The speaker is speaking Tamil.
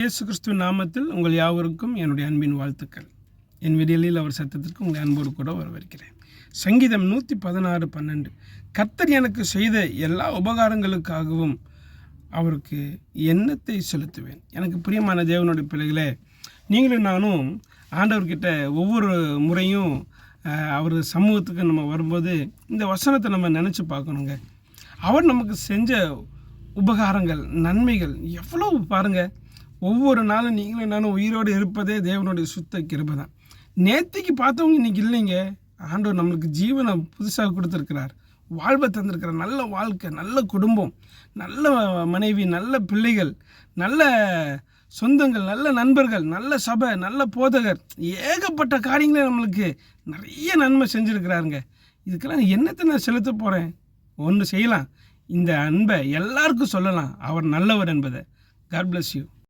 இயேசு கிறிஸ்துவின் நாமத்தில் உங்கள் யாவருக்கும் என்னுடைய அன்பின் வாழ்த்துக்கள். என் விடியலில் அவர் சத்தத்திற்கு உங்கள் அன்போடு கூட வரவேற்கிறேன். சங்கீதம் 116:12. கர்த்தர் எனக்கு செய்த எல்லா உபகாரங்களுக்காகவும் அவருக்கு எண்ணத்தை செலுத்துவேன். எனக்கு பிரியமான தேவனுடைய பிள்ளைகளே, நீங்களும் நானும் ஆண்டவர்கிட்ட ஒவ்வொரு முறையும் அவர் சமூகத்துக்கு நம்ம வரும்போது இந்த வசனத்தை நம்ம நினச்சி பார்க்கணுங்க. அவர் நமக்கு செஞ்ச உபகாரங்கள், நன்மைகள் எவ்வளவு பாருங்கள். ஒவ்வொரு நாளும் நீங்களும் நானும் உயிரோடு இருப்பதே தேவனுடைய சுத்த கிருபை தான். நேற்றுக்கு பார்த்தவங்க இன்றைக்கி இல்லைங்க. ஆண்டவர் நம்மளுக்கு ஜீவனை புதுசாக கொடுத்துருக்கிறார், வாழ்வை தந்திருக்கிறார். நல்ல வாழ்க்கை, நல்ல குடும்பம், நல்ல மனைவி, நல்ல பிள்ளைகள், நல்ல சொந்தங்கள், நல்ல நண்பர்கள், நல்ல சபை, நல்ல போதகர், ஏகப்பட்ட காரியங்களே நம்மளுக்கு நிறைய நன்மை செஞ்சுருக்கிறாருங்க. இதுக்கெல்லாம் என்னத்தை நான் செலுத்த போகிறேன்? ஒன்று செய்யலாம், இந்த அன்பை எல்லாருக்கும் சொல்லலாம், அவர் நல்லவர் என்பதை. God bless you.